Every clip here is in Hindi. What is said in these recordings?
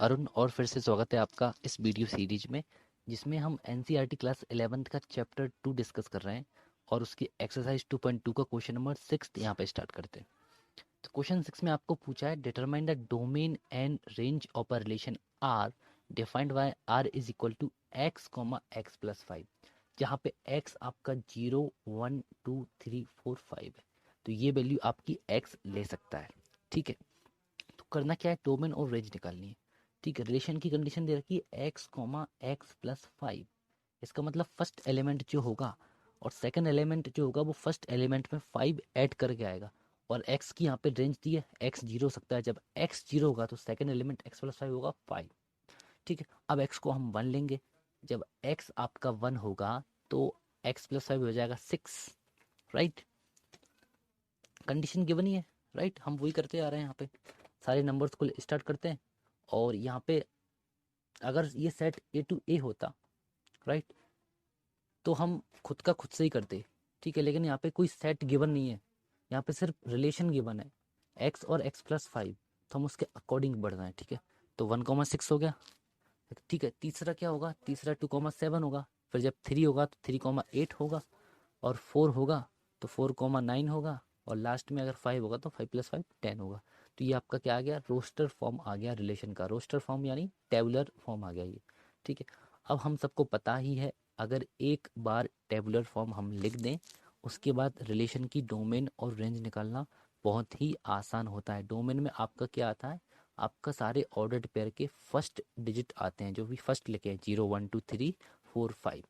अरुण और फिर से स्वागत है आपका इस वीडियो सीरीज में जिसमें हम एनसीईआरटी क्लास 11th का चैप्टर 2 डिस्कस कर रहे हैं और उसकी एक्सरसाइज 2.2 का क्वेश्चन नंबर 6 यहाँ पे स्टार्ट करते हैं। तो क्वेश्चन 6 में आपको पूछा है determine the domain and range of a relation R defined by R is equal to x comma x plus 5, जहाँ पे एक्स आपका 0 1 2 3 4 5 है। तो ये वैल्यू आपकी एक्स ले सकता है। ठीक है, तो करना क्या है, डोमेन और रेंज निकालनी है। ठीक है, रिलेशन की कंडीशन दे रखी है एक्स कॉमा एक्स प्लस 5। इसका मतलब फर्स्ट एलिमेंट जो होगा और सेकंड एलिमेंट जो होगा वो फर्स्ट एलिमेंट में 5 ऐड करके आएगा। और एक्स की यहाँ पे रेंज दी है, एक्स जीरो हो सकता है। जब एक्स जीरो होगा तो सेकंड एलिमेंट एक्स प्लस 5 होगा 5। ठीक है, अब एक्स को हम 1 लेंगे। जब एक्स आपका 1 होगा तो एक्स प्लस 5 हो जाएगा 6। राइट, कंडीशन गिवन ही है। राइट, हम वही करते आ रहे हैं। यहाँ पे सारे नंबर्स को स्टार्ट करते हैं और यहाँ पे अगर ये सेट ए टू ए होता, राइट, तो हम खुद का खुद से ही करते। ठीक है, लेकिन यहाँ पे कोई सेट गिवन नहीं है, यहाँ पे सिर्फ रिलेशन गिवन है एक्स और एक्स प्लस 5। तो हम उसके अकॉर्डिंग बढ़ रहे हैं। ठीक है, तो 1,6 हो गया। ठीक है, तीसरा क्या होगा, तीसरा 2,7 होगा। फिर जब 3 होगा तो 3,8 होगा और 4 होगा तो 4,9 होगा और लास्ट में अगर 5 होगा तो 5 प्लस 5 10 होगा। तो ये आपका क्या आ गया, रोस्टर फॉर्म आ गया रिलेशन का। रोस्टर फॉर्म यानी टेबुलर फॉर्म आ गया ये। ठीक है, अब हम सबको पता ही है, अगर एक बार टेबुलर फॉर्म हम लिख दें उसके बाद रिलेशन की डोमेन और रेंज निकालना बहुत ही आसान होता है। डोमेन में आपका क्या आता है, आपका सारे ऑर्डर्ड पेयर के फर्स्ट डिजिट आते हैं, जो भी फर्स्ट लिखे हैं 0 1 2 3 4 5,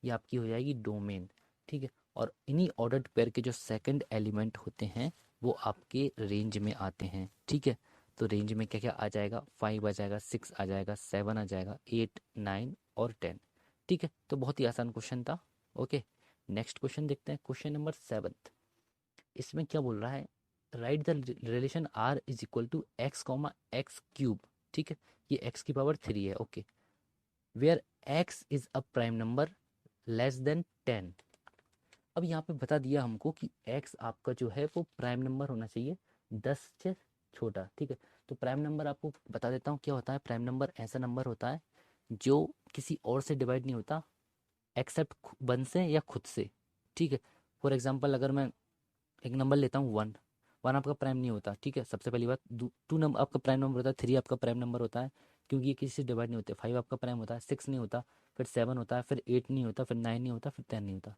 ये आपकी हो जाएगी डोमेन। ठीक है, और इन्हीं ऑर्डर्ड पेयर के जो सेकंड एलिमेंट होते हैं वो आपके रेंज में आते हैं। ठीक है, तो रेंज में क्या क्या आ जाएगा, 5 आ जाएगा, 6 आ जाएगा, 7 आ जाएगा, 8 9 और 10। ठीक है, तो बहुत ही आसान क्वेश्चन था। ओके, नेक्स्ट क्वेश्चन देखते हैं, क्वेश्चन नंबर 7। इसमें क्या बोल रहा है, write the relation R is equal to x comma x cube. ठीक है, ये एक्स की पावर 3 है। Okay, where x is a prime number less than 10। अब यहाँ पे बता दिया हमको कि x आपका जो है वो प्राइम नंबर होना चाहिए 10 से छोटा। ठीक है, तो प्राइम नंबर आपको बता देता हूँ क्या होता है। प्राइम नंबर ऐसा नंबर होता है जो किसी और से डिवाइड नहीं होता एक्सेप्ट 1 से या खुद से। ठीक है, फॉर एग्जाम्पल अगर मैं एक नंबर लेता हूँ 1, 1 आपका प्राइम नहीं होता। ठीक है, सबसे पहली बात। 2 नंबर आपका प्राइम नंबर होता है, 3 आपका प्राइम नंबर होता है क्योंकि ये किसी से डिवाइड नहीं होते। 5 आपका प्राइम होता है, 6 नहीं होता, फिर 7 होता है, फिर 8 नहीं होता, फिर 9 नहीं होता, फिर 10 नहीं होता।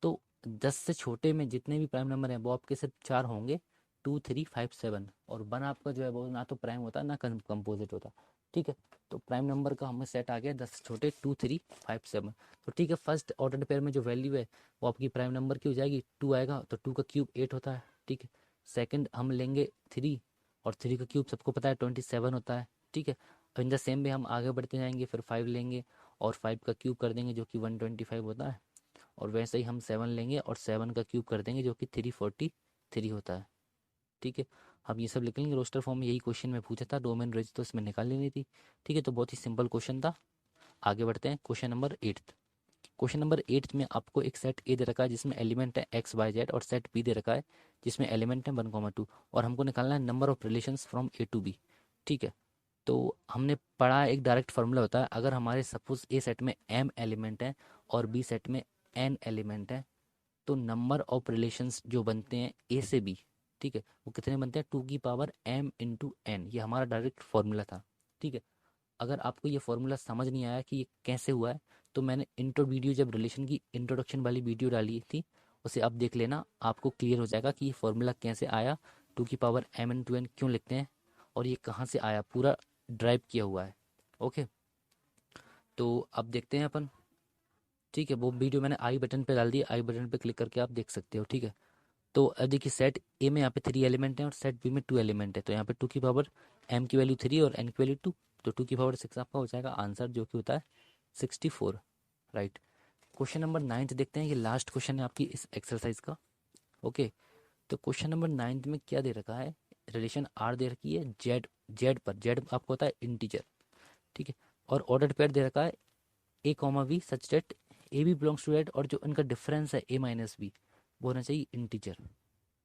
तो 10 से छोटे में जितने भी प्राइम नंबर हैं वो आपके सिर्फ 4 होंगे, 2 3 5 7। और 1 आपका जो है वो ना तो प्राइम होता ना कंपोजिट होता। ठीक है, तो प्राइम नंबर का हमें सेट आ गया 10 से छोटे 2 3 5 7। तो ठीक है, फर्स्ट ऑर्डर पेयर में जो वैल्यू है वो आपकी प्राइम नंबर की हो जाएगी, 2 आएगा तो 2 का क्यूब 8 होता है। ठीक है, सेकंड हम लेंगे 3 और 3 का क्यूब सबको पता है 27 होता है। ठीक है, इन द सेम वे हम आगे बढ़ते जाएंगे, फिर 5 लेंगे और 5 का क्यूब कर देंगे जो कि 125 होता है। और वैसे ही हम 7 लेंगे और 7 का क्यूब कर देंगे जो कि 343 होता है। ठीक है, हम ये सब लिख लेंगे रोस्टर फॉर्म में। यही क्वेश्चन में पूछा था, डोमेन रेंज तो इसमें निकाल लेनी थी। ठीक है, तो बहुत ही सिंपल क्वेश्चन था। आगे बढ़ते हैं, क्वेश्चन नंबर 8। क्वेश्चन नंबर 8 में आपको एक सेट ए दे रखा है जिसमें एलिमेंट है एक्स वाई जेड और सेट बी दे रखा है जिसमें एलिमेंट है 1,2 और हमको निकालना है number of relations from A to B. ठीक है, तो हमने पढ़ा एक डायरेक्ट फार्मूला होता है, अगर हमारे सपोज ए सेट में एम एलिमेंट है और बी सेट में एन एलिमेंट है तो नंबर ऑफ रिलेशंस जो बनते हैं ए से बी, ठीक है, वो कितने बनते हैं, 2 की पावर m इंटू एन। ये हमारा डायरेक्ट फार्मूला था। ठीक है, अगर आपको ये फार्मूला समझ नहीं आया कि ये कैसे हुआ है तो मैंने इंट्रो वीडियो, जब रिलेशन की इंट्रोडक्शन वाली वीडियो डाली थी उसे आप देख लेना, आपको क्लियर हो जाएगा कि ये फार्मूला कैसे आया, 2 की पावर m इंटू एन क्यों लिखते हैं और ये कहाँ से आया, पूरा ड्राइव किया हुआ है। ओके, तो अब देखते हैं अपन। ठीक है, वो वीडियो मैंने आई बटन पे डाल दी, आई बटन पे क्लिक करके आप देख सकते हो। ठीक है, तो अब देखिए सेट ए में यहाँ पे 3 एलिमेंट हैं और सेट बी में 2 एलिमेंट है, तो यहाँ पे 2 की पावर m की वैल्यू 3 और n की वैल्यू 2, तो 2 की पावर 6 आपका हो जाएगा आंसर जो कि होता है 64। राइट, क्वेश्चन नंबर 9 देखते हैं, ये लास्ट क्वेश्चन है आपकी इस एक्सरसाइज का। ओके, तो क्वेश्चन नंबर 9 में क्या दे रखा है, रिलेशन आर दे रखी है जेड, जेड पर, जेड आपको होता है इंटीजर। ठीक है, और ऑर्डर पेयर दे रखा है A comma B such that A B belongs to Z और जो इनका डिफरेंस है ए माइनस बी वो होना चाहिए इंटीजर।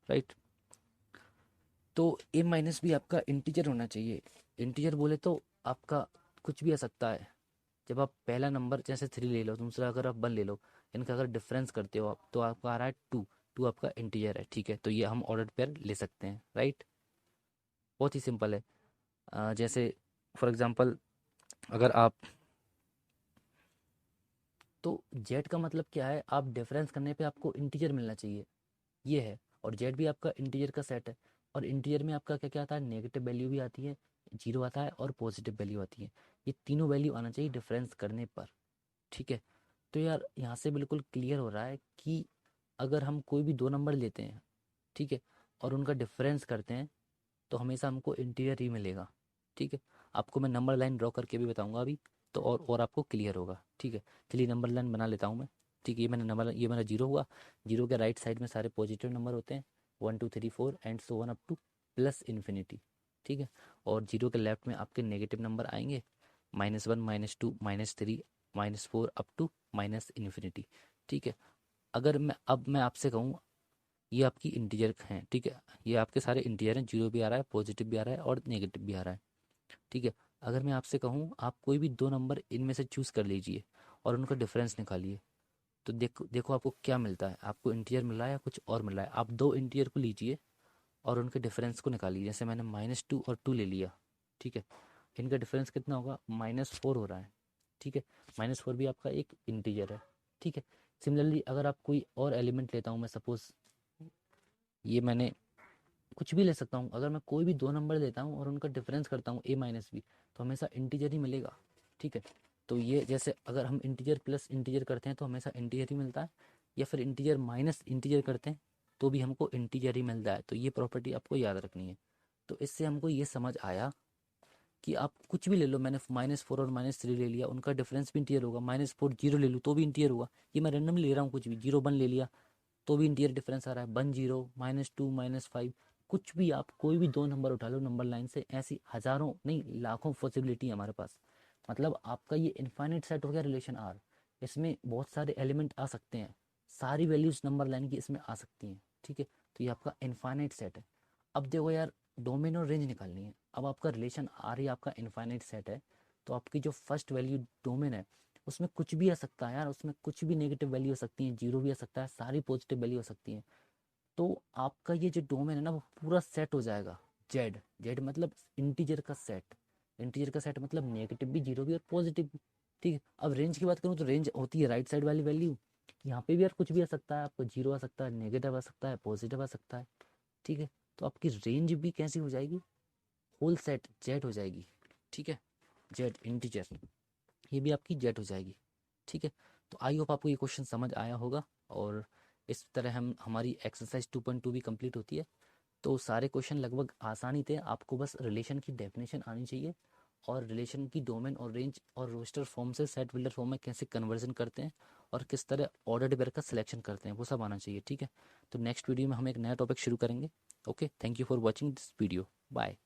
राइट, तो ए माइनस बी आपका इंटीजर होना चाहिए। इंटीजर बोले तो आपका कुछ भी आ सकता है। जब आप पहला नंबर जैसे 3 ले लो, दूसरा अगर आप 1 ले लो, इनका अगर डिफरेंस करते हो आप तो आपका आ रहा है 2। 2 आपका इंटीजर है, ठीक है, तो ये हम ऑर्डर पेयर ले सकते हैं, राइट। बहुत ही सिंपल है। जैसे फॉर एग्जांपल अगर आप, तो जेड का मतलब क्या है, आप डिफरेंस करने पे आपको इंटीजर मिलना चाहिए, ये है। और जेड भी आपका इंटीजर का सेट है, और इंटीजर में आपका क्या क्या आता है, नेगेटिव वैल्यू भी आती है, जीरो आता है और पॉजिटिव वैल्यू आती है। ये तीनों वैल्यू आना चाहिए डिफरेंस करने पर, ठीक है। तो यार यहाँ से बिल्कुल क्लियर हो रहा है कि अगर हम कोई भी दो नंबर लेते हैं, ठीक है, और उनका डिफरेंस करते हैं तो हमेशा हमको इंटीरियर ही मिलेगा, ठीक है। आपको मैं नंबर लाइन ड्रॉ करके भी बताऊंगा अभी, तो और आपको क्लियर होगा, ठीक है। चलिए नंबर लाइन बना लेता हूँ मैं, ठीक है। ये मेरा जीरो हुआ। जीरो के राइट साइड में सारे पॉजिटिव नंबर होते हैं, 1 2 3 4 and so one up two plus infinity, ठीक है। और जीरो के लेफ्ट में आपके नेगेटिव नंबर आएंगे, -1 -2 -3 -4 अप टू माइनस इन्फिनिटी, ठीक है। अगर मैं आपसे कहूँ, ये आपकी इंटीजर हैं, ठीक है, ये आपके सारे इंटीजर हैं, जीरो भी आ रहा है, पॉजिटिव भी आ रहा है और नेगेटिव भी आ रहा है, ठीक है। अगर मैं आपसे कहूँ आप कोई भी दो नंबर इनमें से चूज़ कर लीजिए और उनका डिफरेंस निकालिए, तो देखो देखो आपको क्या मिलता है, आपको इंटीजर मिल रहा है या कुछ और मिल रहा है। आप दो इंटीजर को लीजिए और उनके डिफरेंस को निकालिए। जैसे मैंने -2 और 2 ले लिया, ठीक है, इनका डिफरेंस कितना होगा, -4 हो रहा है, ठीक है। -4 भी आपका एक इंटीजर है, ठीक है। सिमिलरली अगर आप कोई और एलिमेंट लेता हूँ मैं, सपोज ये मैंने कुछ भी ले सकता हूँ, अगर मैं कोई भी दो नंबर लेता हूँ और उनका डिफरेंस करता हूँ a-b, तो हमेशा इंटीजर ही मिलेगा, ठीक है। तो ये जैसे अगर हम इंटीजर प्लस इंटीजर करते हैं तो हमेशा इंटीजर ही मिलता है, या फिर इंटीजर माइनस इंटीजर करते हैं तो भी हमको इंटीजर ही मिलता है। तो ये प्रॉपर्टी आपको याद रखनी है। तो इससे हमको ये समझ आया कि आप कुछ भी ले लो, मैंने -4 और -3 ले लिया, उनका डिफरेंस भी इंटीजर होगा। -4 जीरो ले लूँ तो भी इंटीजर होगा, ये मैं रैंडमली ले रहा हूँ, कुछ भी 0 1 ले लिया तो भी इंटीरियर डिफरेंस आ रहा है, 1 0 -2 -5। कुछ भी आप कोई भी दो नंबर उठा लो नंबर लाइन से, ऐसी हजारों नहीं लाखों पॉसिबिलिटी है हमारे पास। मतलब आपका ये इनफाइनाइट सेट हो गया रिलेशन आर, इसमें बहुत सारे एलिमेंट आ सकते हैं, सारी वैल्यूज नंबर लाइन की इसमें आ सकती हैं, ठीक है। तो ये आपका इनफाइनाइट सेट है। अब देखो यार, डोमेन और रेंज निकालनी है। अब आपका रिलेशन आर ही आपका इनफाइनाइट सेट है, तो आपकी जो फर्स्ट वैल्यू डोमेन है उसमें कुछ भी आ सकता है यार, उसमें कुछ भी नेगेटिव वैल्यू हो सकती है, जीरो भी आ सकता है, सारी पॉजिटिव वैल्यू हो सकती है। तो आपका ये जो डोमेन है ना वो पूरा सेट हो जाएगा। जेड जेड मतलब इंटीजर का सेट, इंटीजर का सेट मतलब नेगेटिव भी, जीरो भी और पॉजिटिव भी, ठीक है। अब रेंज की बात करूँ तो रेंज होती है राइट साइड वाली वैल्यू। यहाँ पे भी यार कुछ भी आ सकता है, आपको जीरो आ सकता है, नेगेटिव आ सकता है, पॉजिटिव आ सकता है, ठीक है। तो आपकी रेंज भी कैसी हो जाएगी, होल सेट जेड हो जाएगी, ठीक है। जेड इंटीजर, ये भी आपकी जेड हो जाएगी, ठीक है। तो आई होप आपको ये क्वेश्चन समझ आया होगा, और इस तरह हम हमारी एक्सरसाइज 2.2 भी कंप्लीट होती है। तो सारे क्वेश्चन लगभग आसान ही थे, आपको बस रिलेशन की डेफिनेशन आनी चाहिए, और रिलेशन की डोमेन और रेंज और रोस्टर फॉर्म से सेट बिल्डर फॉर्म में कैसे कन्वर्जन करते हैं और किस तरह ऑर्डर पेयर का सिलेक्शन करते हैं, वो सब आना चाहिए, ठीक है। तो नेक्स्ट वीडियो में हम एक नया टॉपिक शुरू करेंगे। Okay, thank you for watching this video, bye.